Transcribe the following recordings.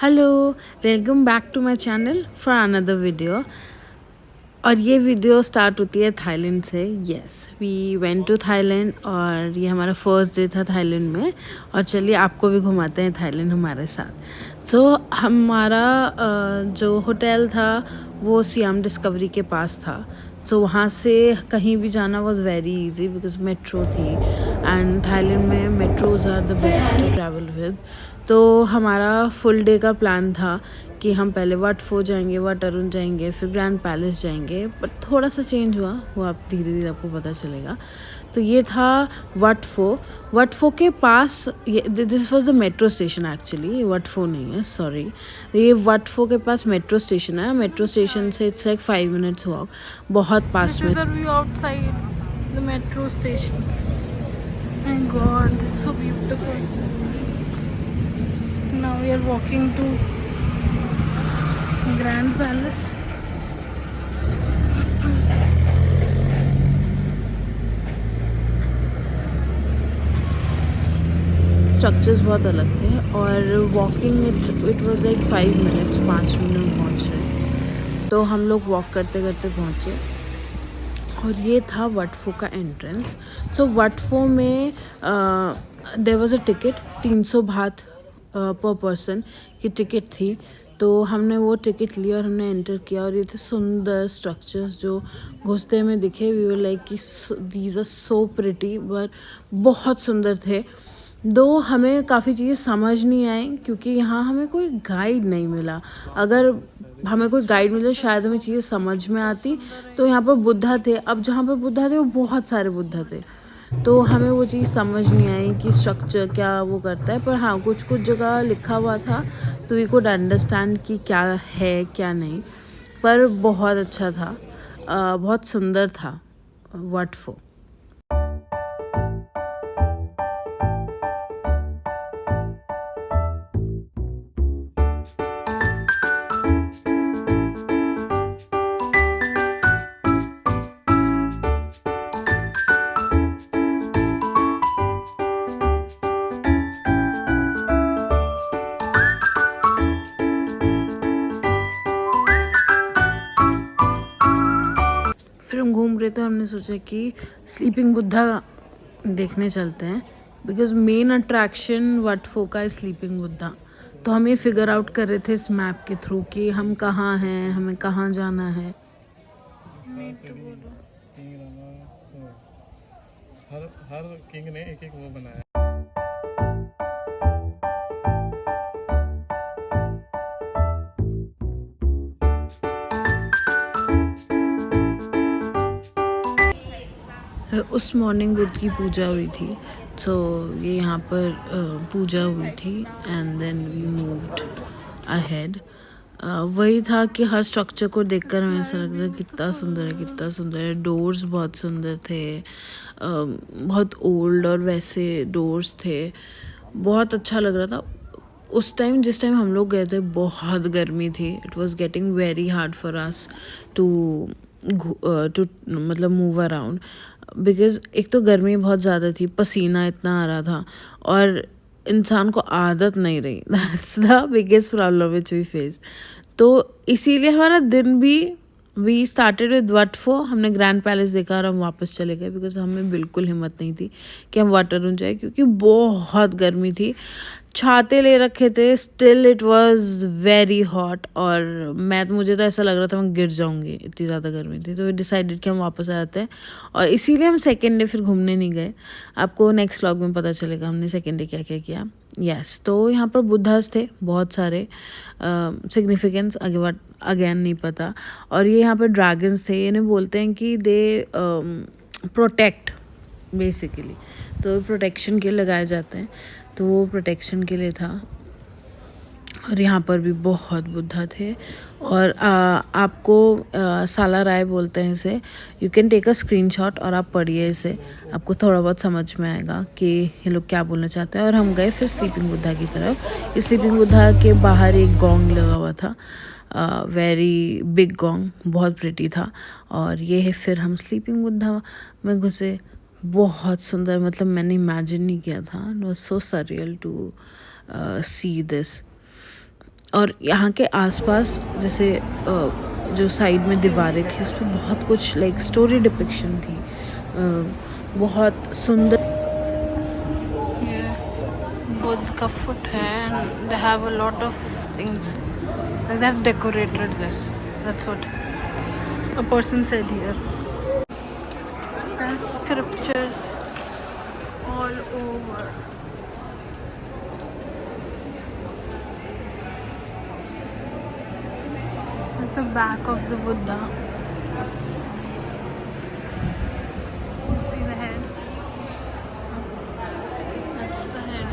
Hello, welcome back to my channel for another video. और ये video start होती है थाईलैंड से। Yes, we went to Thailand और ये हमारा फर्स्ट डे था थाईलैंड में। और चलिए आपको भी घुमाते हैं थाईलैंड हमारे साथ। हमारा जो होटल था वो सियाम डिस्कवरी के पास था। वहाँ से कहीं भी जाना was very easy because metro थी एंड थाईलैंड में metros are the best to travel with. तो हमारा फुल डे का प्लान था कि हम पहले वाट फो जाएंगे, वाट अरुण जाएंगे, फिर ग्रैंड पैलेस जाएंगे। बट थोड़ा सा चेंज हुआ, वो आप धीरे धीरे आपको पता चलेगा। तो ये था वट फो के पास। This was the metro station actually, Wat Pho नहीं है, सॉरी। ये वट फो के पास मेट्रो स्टेशन है। मेट्रो स्टेशन से इट्स लाइक 5 मिनट्स वॉक, बहुत पास में। View outside the metro station. My god, this is so beautiful. Now we are walking to Grand Palace. Structures बहुत अलग थे और walking it was like 5 minutes, 5 minute में पहुँच रहे। तो हम लोग वॉक करते करते पहुँचे और ये था वट फो का एंट्रेंस। वट फो में देयर वाज अ टिकट, 300 बात पर पर्सन की टिकट थी। तो हमने वो टिकट लिया और हमने एंटर किया और ये थे सुंदर स्ट्रक्चर्स जो घुसते में दिखे। वी वर लाइक कि these are so pretty, but बहुत सुंदर थे। दो हमें काफ़ी चीज़ें समझ नहीं आई क्योंकि यहाँ हमें कोई गाइड नहीं मिला। अगर हमें कोई गाइड मिले शायद हमें चीज़ें समझ में आती। तो यहाँ पर बुद्धा थे, अब जहाँ पर बुद्धा थे वो बहुत सारे बुद्धा थे, तो हमें वो चीज़ समझ नहीं आई कि स्ट्रक्चर क्या वो करता है। पर हाँ, कुछ कुछ जगह लिखा हुआ था तो वी कुड अंडरस्टैंड कि क्या है क्या नहीं। पर बहुत अच्छा था, बहुत सुंदर था वट फो। फिर हम घूम रहे थे, हमने सोचा कि स्लीपिंग बुद्धा देखने चलते हैं बिकॉज मेन अट्रैक्शन वट फो का है स्लीपिंग बुद्धा। तो हम ये फिगर आउट कर रहे थे इस मैप के थ्रू कि हम कहाँ हैं, हमें कहाँ जाना है। हर किंग ने एक एक वो बनाया। उस मॉर्निंग बुद्ध की पूजा हुई थी। ये यहाँ पर पूजा हुई थी and then we moved ahead. वही था कि हर स्ट्रक्चर को देखकर हमें ऐसा लग रहा है कितना सुंदर है, कितना सुंदर है। डोर्स बहुत सुंदर थे, बहुत ओल्ड और वैसे डोर्स थे। बहुत अच्छा लग रहा था। उस टाइम जिस टाइम हम लोग गए थे बहुत गर्मी थी। It was getting very hard for us to मतलब मूव अराउंड बिकॉज एक तो गर्मी बहुत ज़्यादा थी, पसीना इतना आ रहा था और इंसान को आदत नहीं रही। That's the biggest problem which we face. तो इसीलिए हमारा दिन भी we started with Wat Pho. हमने ग्रैंड पैलेस देखा और हम वापस चले गए बिकॉज हमें बिल्कुल हिम्मत नहीं थी कि हम वाट अरुण जाए क्योंकि बहुत गर्मी थी। छाते ले रखे थे, still it was very hot और मुझे तो ऐसा लग रहा था मैं गिर जाऊंगी, इतनी ज़्यादा गर्मी थी। तो वी डिसाइडेड कि हम वापस आ जाते हैं और इसीलिए हम सेकेंड डे फिर घूमने नहीं गए। आपको नेक्स्ट व्लॉग में पता चलेगा हमने सेकेंड डे क्या क्या किया। यस, तो यहाँ पर बुद्धास थे बहुत सारे, सिग्निफिकेंस अगेन नहीं पता। और ये यहाँ पर ड्रैगन्स थे। इन्हें बोलते हैं कि दे प्रोटेक्ट बेसिकली, तो प्रोटेक्शन के लगाए जाते हैं। तो वो प्रोटेक्शन के लिए था। और यहाँ पर भी बहुत बुद्धा थे और आपको साला राय बोलते हैं इसे। You can take a screenshot और आप पढ़िए इसे, आपको थोड़ा बहुत समझ में आएगा कि ये लोग क्या बोलना चाहते हैं। और हम गए फिर स्लीपिंग बुद्धा की तरफ। इस स्लीपिंग बुद्धा के बाहर एक गोंग लगा हुआ था, वेरी बिग गोंग, बहुत प्रिटी था। और ये है फिर हम स्लीपिंग बुद्धा में घुसे। बहुत सुंदर, मतलब मैंने इमेजिन नहीं किया था। It was so surreal to see this. और यहाँ के आसपास जैसे जो साइड में दीवारें थी उस पर बहुत कुछ लाइक स्टोरी डिपिक्शन थी, बहुत सुंदर। ये बुद्ध का फुट है and they have a lot of things, like they have decorated this. That's what a person said here. There's scriptures all over. That's the back of the Buddha. You see the head? That's the head.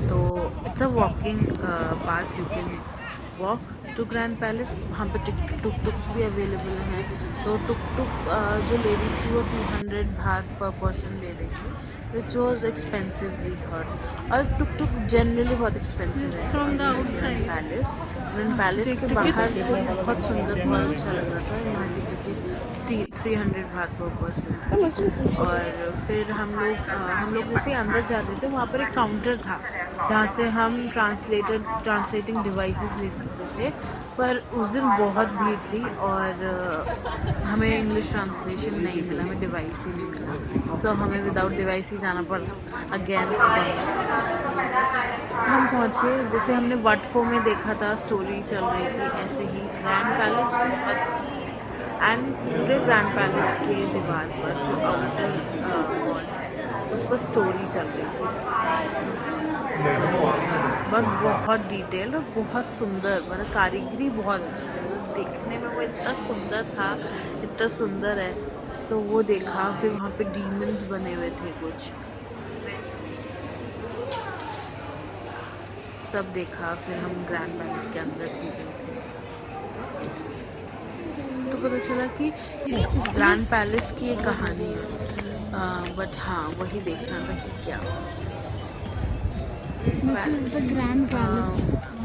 तो it's a walking path, you can walk to Grand Palace. वहाँ पे टुक takes भी available हैं। तो टुक टुक जो ले रही थी वो 200 भाग पर पर्सन ले रही थी, which was expensive we thought. और टुक टुक जनरली बहुत एक्सपेंसिव है ग्रैंड पैलेस। ग्रैंड पैलेस के बाहर से बहुत सुंदर, बहुत अच्छा लग रहा था। यहाँ की टिकट 300 भाग पर पर्सन। और फिर हम लोग जैसे अंदर जाते थे वहाँ पर एक काउंटर था जहाँ से हम ट्रांसलेटिंग डिवाइसेस ले सकते थे, पर उस दिन बहुत भीड़ थी और हमें इंग्लिश ट्रांसलेशन नहीं मिला, हमें डिवाइस ही नहीं मिला। सो हमें विदाउट डिवाइस ही जाना पड़ा अगेन। हम पहुँचे, जैसे हमने वटफो में देखा था स्टोरी चल रही थी, ऐसे ही ग्रैंड पैलेस एंड पूरे ग्रैंड पैलेस के दीवार पर जो आउटर वॉल है उस पर स्टोरी चल रही थी, बट बहुत डिटेल और बहुत सुंदर, मतलब कारीगरी बहुत अच्छी है। मतलब देखने में वो इतना सुंदर था, इतना सुंदर है। तो वो देखा, फिर वहाँ पे डीमंस बने हुए थे कुछ, तब देखा। फिर हम ग्रैंड पैलेस के अंदर भी गए थे, तो पता चला कि इस ग्रैंड पैलेस की एक कहानी है। बट हाँ, वही देखना था कि क्या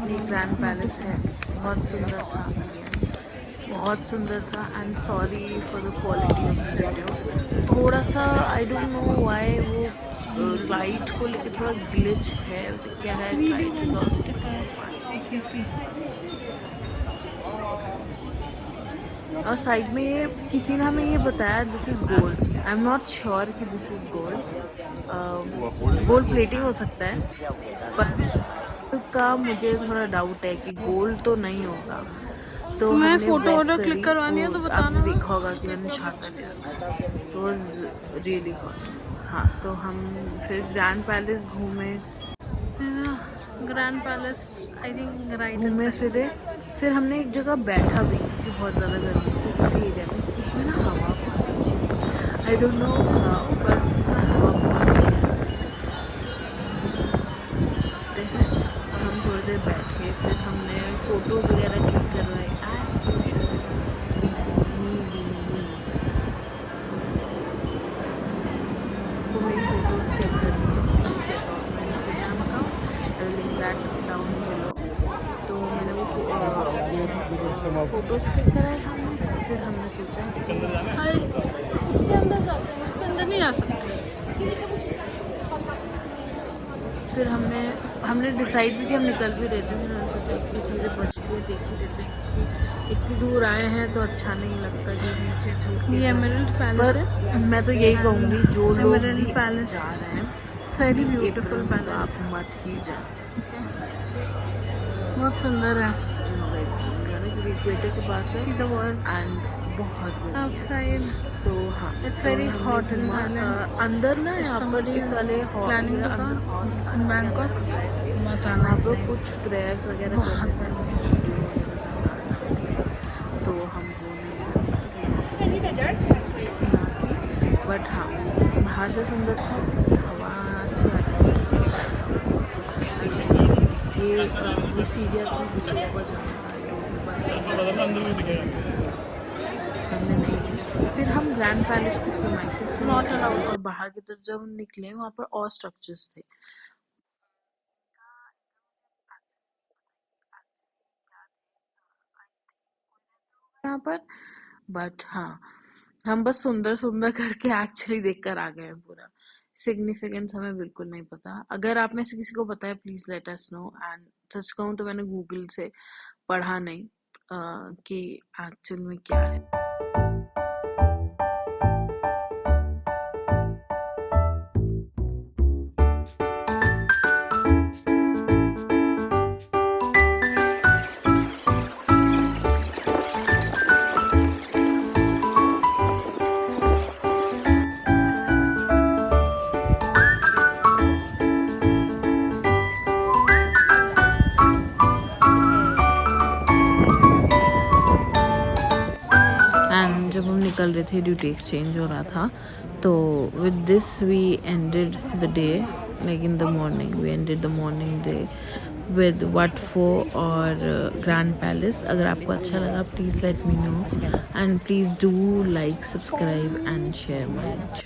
ये ग्रैंड पैलेस है। बहुत सुंदर था, बहुत सुंदर था। And sorry for the quality of video, थोड़ा सा आई डोंट नो व्हाई वो लाइट को लेके थोड़ा ग्लिच है, क्या है लाइट। और साइड में ये किसी ने हमें ये बताया this is gold. I am not sure कि this is gold. Gold plating हो सकता है, पर का मुझे थोड़ा डाउट है कि गोल्ड तो नहीं होगा। तो मैं फोटो क्लिक करवानी है तो बताना। आपने देखा होगा कि मैंने छाता लिया, तो वाज रियली हॉट। हाँ, तो हम फिर ग्रैंड पैलेस घूमे, grand palace I think right घूमे फिरे। फिर हमने एक जगह बैठा भी कि बहुत ज़्यादा गर्मी थी इसी एरिया में, इसमें ना हवा बहुत अच्छी थी। आई डोंट नो, पर इसमें हवा बहुत अच्छी है। हम थोड़ी देर बैठे, फिर हमने फ़ोटोज़ वगैरह क्लिक करवाए। तो मेरी फ़ोटोज़ चेक करनी है, बस check out my Instagram account, I will link that down below. तो मैंने वो फोटोज़ क्लिक कराए हमने। फिर हमने सोचा अरे इसके अंदर जाते हैं, इसके अंदर नहीं जा सकते। फिर हमने डिसाइड भी कि हम निकल भी रहे थे। फिर हमने सोचा इतनी चीज़ें बचती है देख ही देते हैं, इतनी दूर आए हैं तो अच्छा नहीं लगता कि नीचे छूट के। ये एमरल्ड पैलेस है। मैं तो यही कहूँगी जो लोग भी पैलेस जा रहे हैं, वेरी ब्यूटीफुल पैलेस, आप मत ही जाए, बहुत सुंदर है। इक्वेटर के पास है एंड बहुत आउटसाइड। तो हाँ, it's very hot in Thailand. अंदर ना यहाँ पर इस वाले प्लानिंग इन बैंकॉक मत आना, वहाँ पर कुछ प्रेयर्स वगैरह करते हैं, तो हम वो नहीं की। बट हाँ, बाहर से सुंदर था, हवा अच्छी आती है। ये सीढ़ियाँ थी जिससे ऊपर जाने का, बदलना अंदर भी दिखेगा। हमने नहीं ली। फिर हम ग्रैंड पैलेस के प्रीमाइसेस से नॉट अलाउड, और बाहर की तरफ जब हम निकले वहाँ पर और स्ट्रक्चर्स थे यहाँ पर। बट हाँ, हम बस सुंदर सुंदर करके एक्चुअली देख कर आ गए हैं। पूरा सिग्निफिकेंस हमें बिल्कुल नहीं पता। अगर आप में से किसी को पता है please let us know. And such कहूँ तो मैंने गूगल से पढ़ा नहीं कि एक्चुअल में क्या है। एंड जब हम निकल रहे थे ड्यूटी एक्सचेंज हो रहा था, तो with this we ended the day, like in the morning we ended the morning day with Wat Pho और ग्रैंड पैलेस। अगर आपको अच्छा लगा please let me know, and please do like, subscribe and share my